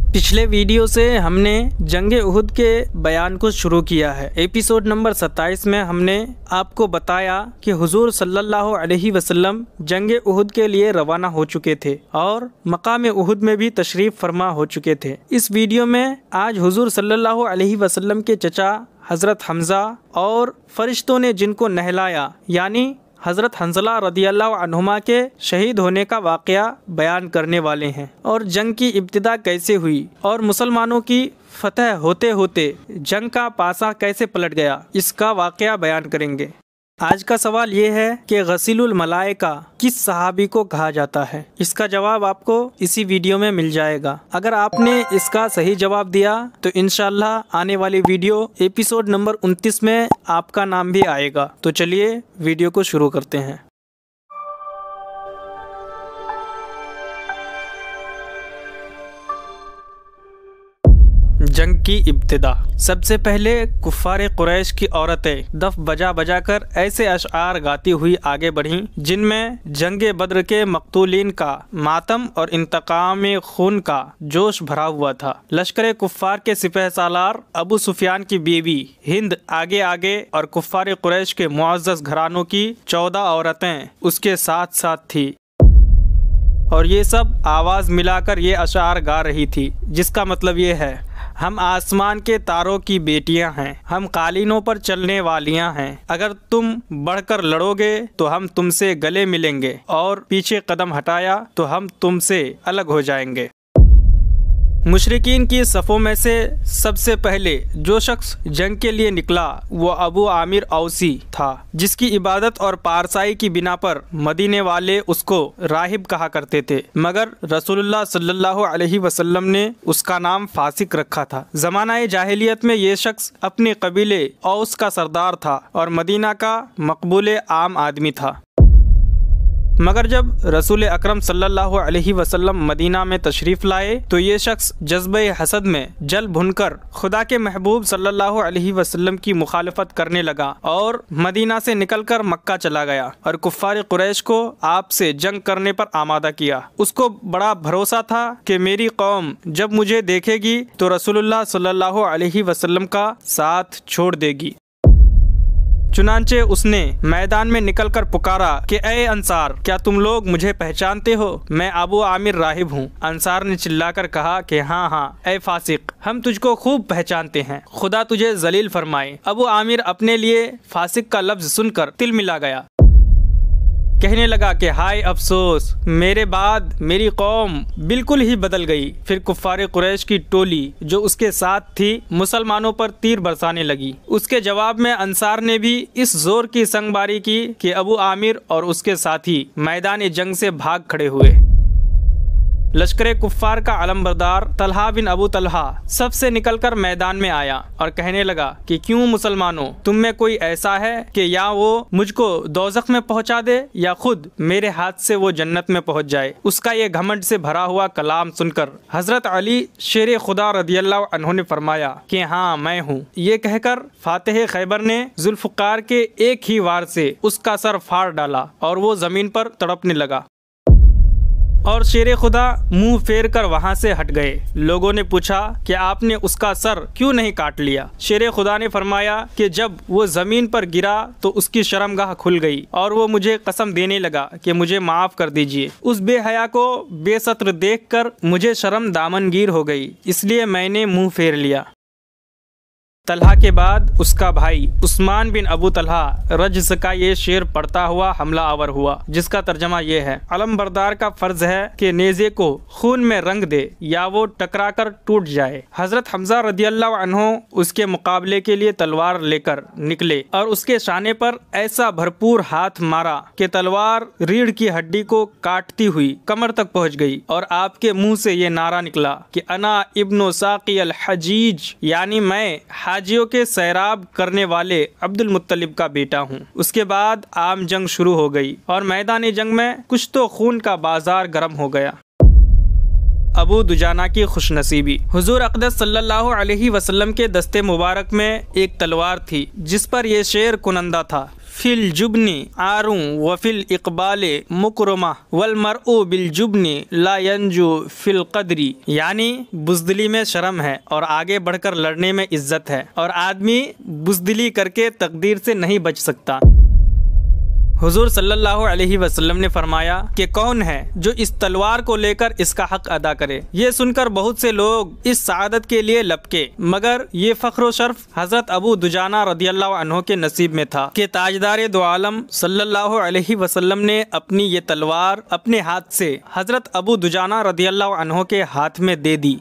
पिछले वीडियो से हमने जंगे उहुद के बयान को शुरू किया है। एपिसोड नंबर 27 में हमने आपको बताया कि हुजूर सल्लल्लाहु अलैहि वसल्लम जंगे उहुद के लिए रवाना हो चुके थे और मकाम उहुद में भी तशरीफ फरमा हो चुके थे। इस वीडियो में आज हुजूर सल्लल्लाहु अलैहि वसल्लम के चचा हज़रत हमज़ा और फरिश्तों ने जिनको नहलाया यानी हज़रत हंज़ला रदियल्लाहु अन्हुमा के शहीद होने का वाक़या बयान करने वाले हैं और जंग की इब्तिदा कैसे हुई और मुसलमानों की फतह होते होते जंग का पासा कैसे पलट गया, इसका वाक़या बयान करेंगे। आज का सवाल ये है कि गसीलुल मलाइका किस सहाबी को कहा जाता है। इसका जवाब आपको इसी वीडियो में मिल जाएगा। अगर आपने इसका सही जवाब दिया तो इंशाअल्लाह आने वाली वीडियो एपिसोड नंबर 29 में आपका नाम भी आएगा। तो चलिए वीडियो को शुरू करते हैं। जंग की इब्तिदा। सबसे पहले कुफ्फारे कुरैश की औरतें दफ बजा बजा कर ऐसे अशआर गाती हुई आगे बढ़ीं जिनमें जंगे बद्र के मकतूलीन का मातम और इंतकाम खून का जोश भरा हुआ था। लश्कर कुफ्फार के सिपहसालार अबू सुफियान की बीवी हिंद आगे आगे और कुफ्फारे कुरैश के मुअज़्ज़ज़ घरानों की 14 औरतें उसके साथ साथ थी और ये सब आवाज़ मिलाकर ये अशआर गा रही थी, जिसका मतलब ये है, हम आसमान के तारों की बेटियां हैं, हम कालीनों पर चलने वालियां हैं। अगर तुम बढ़कर लड़ोगे तो हम तुमसे गले मिलेंगे और पीछे कदम हटाया तो हम तुमसे अलग हो जाएंगे। मुशरिकीन की सफ़ों में से सबसे पहले जो शख्स जंग के लिए निकला वो अबू आमिर औसी था, जिसकी इबादत और पारसाई की बिना पर मदीने वाले उसको राहिब कहा करते थे, मगर रसूलुल्लाह सल्लल्लाहु अलैहि वसल्लम ने उसका नाम फासिक रखा था। ज़माना जाहिलियत में ये शख्स अपने कबीले औस का सरदार था और मदीना का मकबूल आम आदमी था। मगर जब रसूल अकरम सल्लल्लाहु अलैहि वसल्लम मदीना में तशरीफ़ लाए तो ये शख्स जज्बे हसद में जल भुनकर खुदा के महबूब सल्लल्लाहु अलैहि वसल्लम की मुखालफत करने लगा और मदीना से निकलकर मक्का चला गया और कुफ्फार कुरैश को आपसे जंग करने पर आमादा किया। उसको बड़ा भरोसा था कि मेरी कौम जब मुझे देखेगी तो रसूलुल्लाह सल्लल्लाहु अलैहि वसल्लम का साथ छोड़ देगी। चुनांचे उसने मैदान में निकलकर पुकारा कि ए अंसार, क्या तुम लोग मुझे पहचानते हो? मैं अबू आमिर राहिब हूँ। अंसार ने चिल्लाकर कहा कि हाँ हाँ ए फासिक, हम तुझको खूब पहचानते हैं, खुदा तुझे जलील फरमाए। अबू आमिर अपने लिए फासिक का लफ्ज सुनकर तिल मिला गया, कहने लगा कि हाय अफसोस, मेरे बाद मेरी कौम बिल्कुल ही बदल गई। फिर कुफ्फारे कुरैश की टोली जो उसके साथ थी मुसलमानों पर तीर बरसाने लगी। उसके जवाब में अंसार ने भी इस जोर की संगबारी की कि अबू आमिर और उसके साथी मैदान जंग से भाग खड़े हुए। लश्कर कुफ्फार का अलमबरदार तलहा बिन अबू तलहा सबसे निकलकर मैदान में आया और कहने लगा कि क्यों मुसलमानों, तुम में कोई ऐसा है कि या वो मुझको दोज़ख में पहुंचा दे या खुद मेरे हाथ से वो जन्नत में पहुंच जाए। उसका ये घमंड से भरा हुआ कलाम सुनकर हजरत अली शेर खुदा रदियल्लाहु अन्हु ने फरमाया कि हाँ मैं हूँ। ये कहकर फातिह खैबर ने जुल्फ़िकार के एक ही वार से उसका सर फाड़ डाला और वो जमीन पर तड़पने लगा और शेर खुदा मुंह फेर कर वहां से हट गए। लोगों ने पूछा कि आपने उसका सर क्यों नहीं काट लिया? शेर खुदा ने फरमाया कि जब वो जमीन पर गिरा तो उसकी शर्मगाह खुल गई और वो मुझे कसम देने लगा कि मुझे माफ कर दीजिए। उस बेहया को बेसत्र देखकर मुझे शर्म दामनगीर हो गई, इसलिए मैंने मुंह फेर लिया। तलहा के बाद उसका भाई उस्मान बिन अबू तलहा रज्स का ये शेर पढ़ता हुआ हमला आवर हुआ, जिसका तर्जमा ये है, अलमबरदार का फर्ज है कि नेज़े को खून में रंग दे या वो टकरा कर टूट जाए। हजरत हमज़ा रदियल्लाहु अन्हु उसके मुकाबले के लिए तलवार लेकर निकले और उसके शाने पर ऐसा भरपूर हाथ मारा कि तलवार रीढ़ की हड्डी को काटती हुई कमर तक पहुँच गई और आपके मुँह से ये नारा निकला कि अना इब्नो साक़ी अल हजीज, यानी मैं हाजियों के सैराब करने वाले अब्दुल मुत्तलिब का बेटा हूँ। उसके बाद आम जंग शुरू हो गई और मैदान जंग में कुछ तो खून का बाजार गर्म हो गया। अबू दुजाना की खुशनसीबी। हुजूर अक़दस सल्लल्लाहु अलैहि वसल्लम के दस्ते मुबारक में एक तलवार थी जिस पर यह शेर कुनंदा था, फिल जुबनी आरू व फिल इकबाले मुकरमा वल मरउ बिल जुबनी ला यंजु फिल कदरी, यानी बुज़दिली में शर्म है और आगे बढ़कर लड़ने में इज्जत है, और आदमी बुज़दिली करके तकदीर से नहीं बच सकता। हुजूर सल्लल्लाहु अलैहि वसल्लम ने फरमाया कि कौन है जो इस तलवार को लेकर इसका हक अदा करे। ये सुनकर बहुत से लोग इस सआदत के लिए लपके, मगर ये फ़ख्र शर्फ हज़रत अबू दुजाना रदियल्लाहु अन्हु के नसीब में था कि ताजदार दो आलम सल्लल्लाहु अलैहि वसल्लम ने अपनी ये तलवार अपने हाथ से हज़रत अबू दुजाना रदियल्लाहु अन्हु के हाथ में दे दी।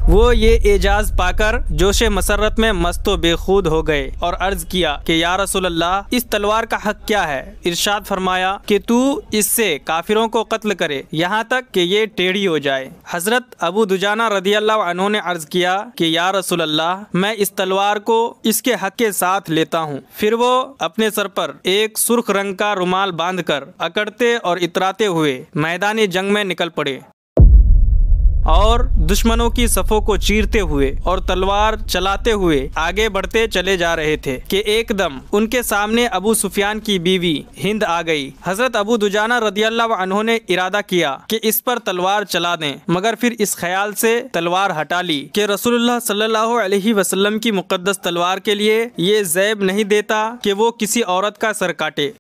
वो ये एजाज पाकर जोशे मसरत में मस्तो बेखुद हो गए और अर्ज किया कि या रसूल अल्लाह, इस तलवार का हक क्या है? इरशाद फरमाया कि तू इससे काफिरों को कत्ल करे यहाँ तक कि ये टेढ़ी हो जाए। हजरत अबू दुजाना रदियल्लाहु अन्हु ने अर्ज किया कि या रसूल अल्लाह, मैं इस तलवार को इसके हक के साथ लेता हूँ। फिर वो अपने सर पर एक सुर्ख रंग का रुमाल बांधकर अकड़ते और इतराते हुए मैदानी जंग में निकल पड़े और दुश्मनों की सफ़ों को चीरते हुए और तलवार चलाते हुए आगे बढ़ते चले जा रहे थे कि एकदम उनके सामने अबू सुफियान की बीवी हिंद आ गई। हजरत अबू दुजाना रदियल्लाहु अन्हु ने इरादा किया कि इस पर तलवार चला दें, मगर फिर इस ख्याल से तलवार हटा ली कि रसूलुल्लाह सल्लल्लाहु अलैहि वसल्लम की मुक़द्दस तलवार के लिए ये ज़ैब नहीं देता कि वो किसी औरत का सर काटे।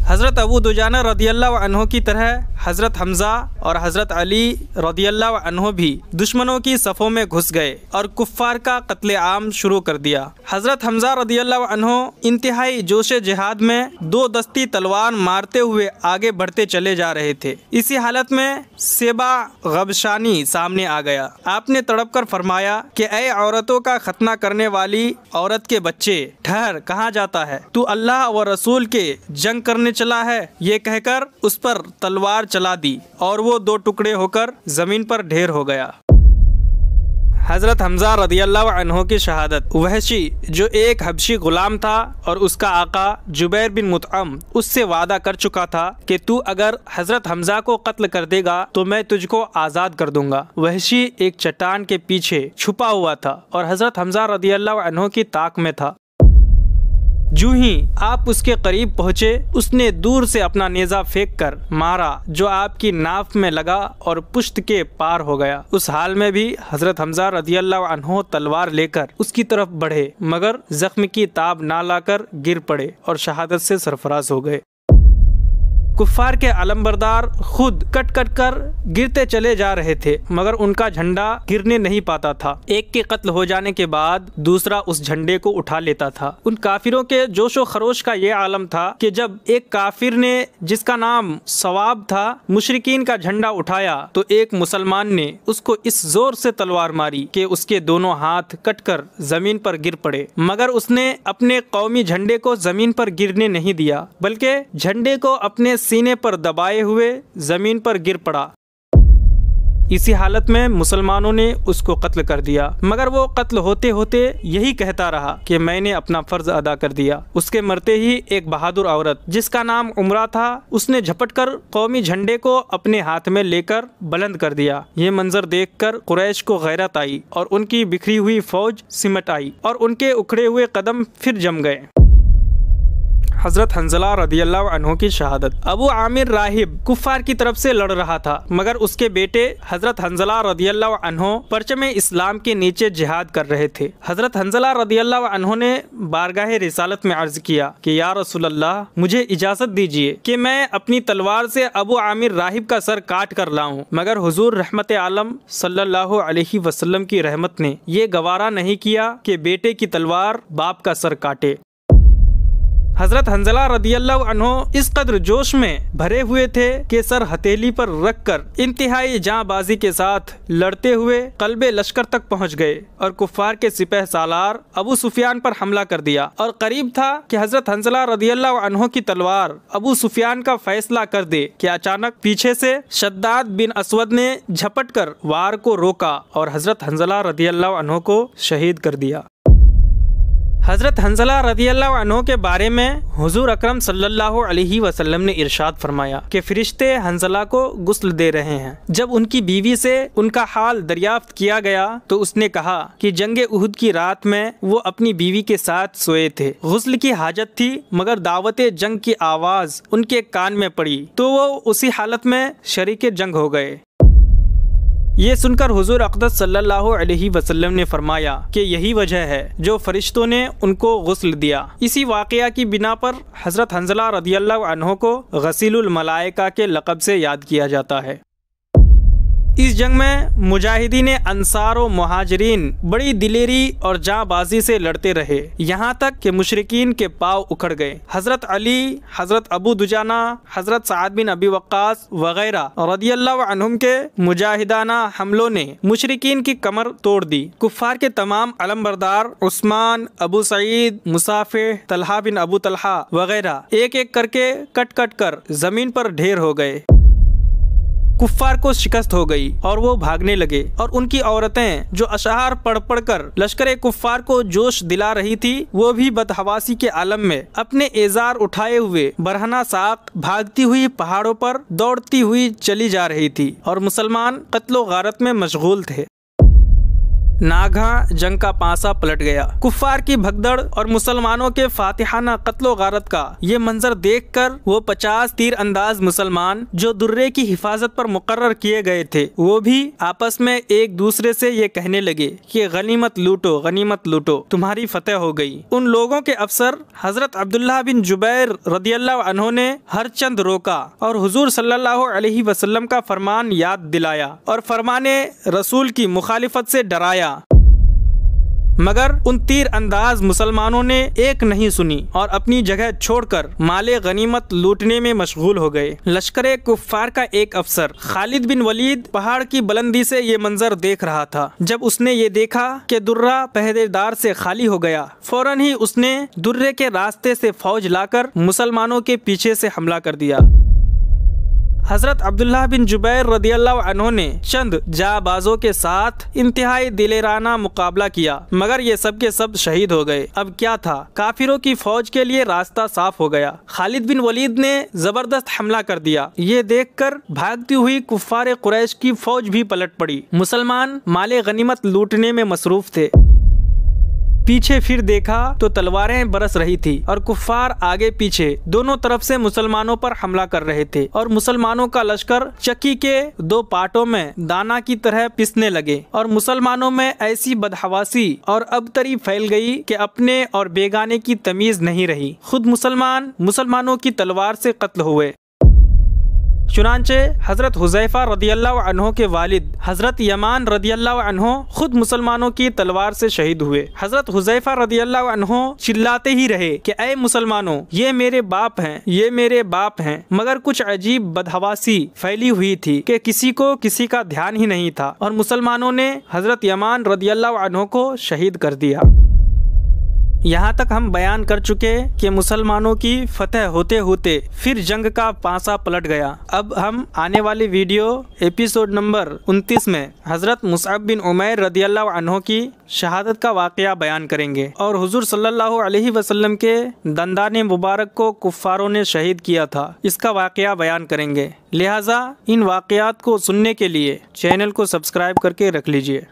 हज़रत अबू दुजाना रदियल्लाहु अन्हु की तरह हज़रत हमज़ा और हज़रत अली रदियल्लाहु अन्हु भी दुश्मनों की सफ़ों में घुस गए और कुफ़ार का कत्ले आम शुरू कर दिया। हज़रत हमज़ा रदियल्लाहु अन्हु इंतहाई जोश जिहाद में दो दस्ती तलवार मारते हुए आगे बढ़ते चले जा रहे थे। इसी हालत में सेबा गबशानी सामने आ गया। आपने तड़प कर फरमाया कि ऐ औरतों का खतना करने वाली औरत के बच्चे, ठहर, कहाँ जाता है? तू अल्लाह व रसूल के जंग करने चला है। ये कहकर उस पर तलवार चला दी और वो दो टुकड़े होकर जमीन पर ढेर हो गया। हज़रत हमज़ा रदियल्लाहु अन्हु की शहादत। वहशी जो एक हबशी गुलाम था और उसका आका जुबैर बिन मुतअम उससे वादा कर चुका था कि तू अगर हज़रत हमज़ा को कत्ल कर देगा तो मैं तुझको आज़ाद कर दूंगा। वहशी एक चट्टान के पीछे छुपा हुआ था और हज़रत हमज़ा रदियल्लाहु अन्हु की ताक में था। जूं ही आप उसके करीब पहुँचे, उसने दूर से अपना नेज़ा फेंक कर मारा जो आपकी नाफ में लगा और पुश्त के पार हो गया। उस हाल में भी हज़रत हमज़ा रदियल्लाहु अन्हु तलवार लेकर उसकी तरफ बढ़े, मगर जख्म की ताब ना लाकर गिर पड़े और शहादत से सरफराज हो गए। कुफ़ार के अलमबरदार खुद कट कट कर गिरते चले जा रहे थे, मगर उनका झंडा गिरने नहीं पाता था। एक के कत्ल हो जाने के बाद दूसरा उस झंडे को उठा लेता था। उन काफिरों के जोशो खरोश का ये आलम था कि जब एक काफिर ने, जिसका नाम सवाब था, मुशरिकीन का झंडा उठाया तो एक मुसलमान ने उसको इस जोर से तलवार मारी कि उसके दोनों हाथ कटकर जमीन पर गिर पड़े, मगर उसने अपने कौमी झंडे को जमीन पर गिरने नहीं दिया, बल्कि झंडे को अपने सीने पर दबाए हुए जमीन पर गिर पड़ा। इसी हालत में मुसलमानों ने उसको कत्ल कर दिया, मगर वो कत्ल होते होते यही कहता रहा कि मैंने अपना फर्ज अदा कर दिया। उसके मरते ही एक बहादुर औरत जिसका नाम उमरा था, उसने झपटकर कौमी झंडे को अपने हाथ में लेकर बुलंद कर दिया। ये मंजर देखकर कुरैश को गैरत आई और उनकी बिखरी हुई फौज सिमट आई और उनके उखड़े हुए कदम फिर जम गए। हज़रत हंज़ला रदियल्लाहु अन्हु की शहादत। अबू आमिर राहिब कुफ़ार की तरफ से लड़ रहा था, मगर उसके बेटे हज़रत हंज़ला रदियल्लाहु अन्हु परचम इस्लाम के नीचे जिहाद कर रहे थे। हज़रत हंज़ला रदियल्लाहु अन्हु ने बारगाह रिसालत में अर्ज किया कि या रसूल अल्लाह, मुझे इजाज़त दीजिए कि मैं अपनी तलवार से अबू आमिर राहिब का सर काट कर लाऊं। मगर हुजूर रहमत आलम सल्लल्लाहु अलैहि वसल्लम की रहमत ने ये गवारा नहीं किया कि बेटे की तलवार बाप का सर काटे। हज़रत हंज़ला रदियल्लाहु अन्हु इस कदर जोश में भरे हुए थे कि सर हथेली पर रखकर इंतहाई जांबाजी के साथ लड़ते हुए कल्बे लश्कर तक पहुंच गए और कुफ़ार के सिपह सालार अबू सुफियान पर हमला कर दिया। और करीब था कि हज़रत हंज़ला रदियल्लाहु अन्हु की तलवार अबू सुफियान का फैसला कर दे कि अचानक पीछे से शद्दाद बिन असवद ने झपट कर वार को रोका और हज़रत हंज़ला रदियल्लाहु अन्हु को शहीद कर दिया। हज़रत हंज़ला रज़ियल्लाहु अन्हु के बारे में हुज़ूर अकरम सल्लल्लाहु अलैहि वसल्लम ने इरशाद फरमाया कि फ़रिश्ते हंज़ला को गुस्ल दे रहे हैं। जब उनकी बीवी से उनका हाल दरियाफ्त किया गया तो उसने कहा कि जंगे उहुद की रात में वो अपनी बीवी के साथ सोए थे। गुस्ल की हाजत थी मगर दावते जंग की आवाज़ उनके कान में पड़ी तो वो उसी हालत में शरीके जंग हो गए। ये सुनकर हुजूर अक़दस सल्लल्लाहु अलैहि वसल्लम ने फरमाया कि यही वजह है जो फरिश्तों ने उनको गुस्ल दिया। इसी वाक़या की बिना पर हज़रत हंज़ला रज़ियल्लाहु अन्हु को गसीलुल मलाइका के लक़ब से याद किया जाता है। इस जंग में मुजाहिदीन अंसार और मुहाजिरीन बड़ी दिलेरी और जांबाजी से लड़ते रहे, यहाँ तक कि मुशरिकीन के पाँव उखड़ गए। हज़रत अली, हज़रत अबू दुजाना, हज़रत साद बिन अबी वक्कास वगैरह रदियल्लाहु अन्हुम के मुजाहिदाना हमलों ने मुशरिकीन की कमर तोड़ दी। कुफ़ार के तमाम अलमबरदार उस्मान, अबू सईद, मुसाफिर, तलहा बिन अबू तलहा वगैरह एक एक करके कट कट कर जमीन पर ढेर हो गए। कुफ्फार को शिकस्त हो गई और वो भागने लगे और उनकी औरतें जो अशआर पढ़ पढ़ कर लश्कर कुफ्फार को जोश दिला रही थी वो भी बदहवासी के आलम में अपने एजार उठाए हुए बरहना साक भागती हुई पहाड़ों पर दौड़ती हुई चली जा रही थी और मुसलमान कत्लो गारत में मशगूल थे। नागा जंग का पासा पलट गया। कुफ्फार की भगदड़ और मुसलमानों के फातिहाना कत्लो गारत का ये मंजर देखकर वो 50 तीर अंदाज मुसलमान जो दुर्रे की हिफाजत पर मुकर्रर किए गए थे वो भी आपस में एक दूसरे से ये कहने लगे कि गनीमत लूटो, गनीमत लूटो, तुम्हारी फतेह हो गई। उन लोगों के अफसर हजरत अब्दुल्लाह बिन जुबैर रदियल्लाहु अन्हु ने हर चंद रोका और हुजूर सल्लल्लाहु अलैहि वसल्लम का फरमान याद दिलाया और फरमाने रसूल की मुखालिफत से डराया, मगर उन तीर अंदाज मुसलमानों ने एक नहीं सुनी और अपनी जगह छोड़कर माले गनीमत लूटने में मशगूल हो गए। लश्कर कुफ्फार का एक अफसर खालिद बिन वलीद पहाड़ की बुलंदी से ये मंजर देख रहा था। जब उसने ये देखा कि दुर्रा पहरेदार से खाली हो गया, फौरन ही उसने दुर्रे के रास्ते से फौज लाकर मुसलमानों के पीछे से हमला कर दिया। हजरत अब्दुल्लाह बिन जुबैर रदियल्लाहु अन्हु ने चंद जाबाजों के साथ इंतहाई दिलेराना मुकाबला किया मगर ये सब के सब शहीद हो गए। अब क्या था, काफिरों की फौज के लिए रास्ता साफ हो गया। खालिद बिन वलीद ने जबरदस्त हमला कर दिया। ये देखकर भागती हुई कुफ्फार कुरैश की फौज भी पलट पड़ी। मुसलमान माले गनीमत लूटने में मसरूफ थे। पीछे फिर देखा तो तलवारें बरस रही थी और कुफ्फार आगे पीछे दोनों तरफ से मुसलमानों पर हमला कर रहे थे और मुसलमानों का लश्कर चक्की के दो पार्टों में दाना की तरह पिसने लगे और मुसलमानों में ऐसी बदहवासी और अबतरी फैल गई कि अपने और बेगाने की तमीज नहीं रही। खुद मुसलमान मुसलमानों की तलवार से कत्ल हुए। चुनांचे हजरत हुज़ैफा रदियल्लाहु अन्हु के वालिद हजरत यमान रदियल्लाहु अन्हु खुद मुसलमानों की तलवार से शहीद हुए। हजरत हुज़ैफा रदियल्लाहु अन्हु चिल्लाते ही रहे कि ऐ मुसलमानों, ये मेरे बाप हैं, ये मेरे बाप हैं, मगर कुछ अजीब बदहवासी फैली हुई थी कि किसी को किसी का ध्यान ही नहीं था और मुसलमानों ने हजरत यमान रदियल्लाहु अन्हु को शहीद कर दिया। यहाँ तक हम बयान कर चुके कि मुसलमानों की फतह होते होते फिर जंग का पासा पलट गया। अब हम आने वाली वीडियो एपिसोड नंबर 29 में हज़रत मुसअब बिन उमैर रदियल्लाहु अन्हु की शहादत का वाक़या बयान करेंगे और हुजूर सल्लल्लाहु अलैहि वसल्लम के दंदाने मुबारक को कुफ्फारों ने शहीद किया था, इसका वाक़या बयान करेंगे। लिहाजा इन वाक़यात को सुनने के लिए चैनल को सब्सक्राइब करके रख लीजिए।